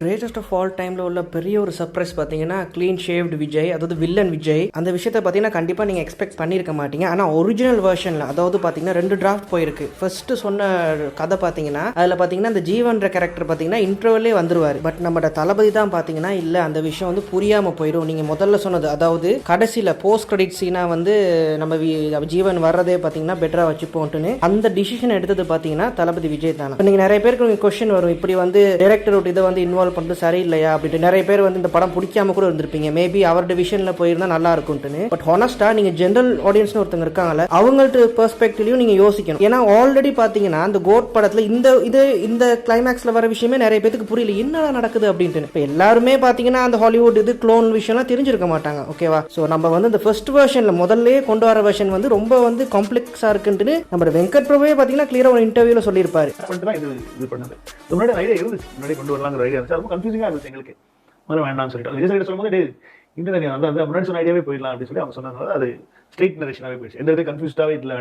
Greatest of all டைமில் உள்ள பெரிய ஒரு சர்ப்ரைஸ் பார்த்தீங்கன்னா க்ளீன் ஷேவ்டு விஜய், அதாவது வில்லன் விஜய். அந்த விஷயத்தை பார்த்தீங்கன்னா கண்டிப்பாக நீங்கள் எக்ஸ்பெக்ட் பண்ணியிருக்க மாட்டீங்க. ஆனால் ஒரிஜினல் வெர்ஷனில், அதாவது பார்த்தீங்கன்னா 2 டிராஃப்ட் போயிருக்கு. ஃபர்ஸ்ட்டு சொன்ன கதை பார்த்தீங்கன்னா அதில் பார்த்தீங்கன்னா அந்த ஜீவன்ற கேரக்டர் பார்த்தீங்கன்னா இன்ட்ரோவிலே வந்துருவார். பட் நம்ம தளபதி தான் பார்த்தீங்கன்னா இல்லை, அந்த விஷயம் வந்து புரியாமல் போயிடும். நீங்கள் முதல்ல சொன்னது, அதாவது கடைசியில் போஸ்ட் கிரெடிட் சீனாக வந்து நம்ம ஜீவன் வர்றதே பார்த்தீங்கன்னா பெட்டராக வச்சுப்போன்ட்டுன்னு அந்த டிசிஷன் எடுத்தது பார்த்தீங்கன்னா தளபதி விஜய் தானே. நீங்கள் நிறைய பேருக்கு கொஸ்டின் வரும், இப்படி வந்து டைரக்டர் இதை வந்து இன்வால்வ் பண்ணுறது சரியில்லையா அப்படின்ட்டு. நிறைய பேர் வந்து இந்த படம் பிடிக்காம கூட இருந்திருப்பீங்க, மேபி அவரோட விஷன்ல போயிருந்தா நல்லா இருக்கும்னு. பட் ஹானஸ்டா நீங்க ஜெனரல் ஆடியன்ஸ்னு ஒருத்தங்க இருக்காங்கல்ல, அவங்கள்ட்ட பெர்ஸ்பெக்டிவ்லயும் நீங்க யோசிக்கணும். ஏன்னா ஆல்ரெடி பாத்தீங்கன்னா அந்த கோட் படத்துல இந்த கிளைமேக்ஸ்ல வர விஷயமே நிறைய பேருக்கு புரியல, என்ன நடக்குது அப்படின்ட்டு. இப்போ எல்லாருமே பாத்தீங்கன்னா அந்த ஹாலிவுட் இது க்ளோன் விஷயம்லாம் தெரிஞ்சிருக்க மாட்டாங்க, ஓகேவா? ஸோ நம்ம வந்து இந்த ஃபர்ஸ்ட் வெர்ஷன்ல முதல்ல கொண்டு வர வெர்ஷன் வந்து ரொம்ப வந்து காம்ப்ளெக்ஸா இருக்குன்னு நம்ம வெங்கட் பிரபுவே பாத்தீங்கன்னா கிளியரா ஒரு இன்டர்வியூல சொல்லியிருப்பாரு. முன்னாடி ஐடியா இருந்துச்சு, முன்னாடி கொண்டு வரலாங்கிற ஐடியா இருந்துச்சு. ரொம்ப கன்ஃபியூசிங்காக இருந்துச்சு எங்களுக்கு, மாதிரி வேண்டாம்னு சொல்லிட்டு. விஜய் சைடு சொல்லும்போது இன்டர்நெட் வந்து முன்னாடி சொன்ன ஐடியாவே போயிடலாம் அப்படின்னு சொல்லி அவங்க சொன்னதுனால அது ஸ்ட்ரெயிட் நரேஷனாகவே போயிடுச்சு. எந்த வித கன்ஃபியூஸ்டாகவே இல்லை.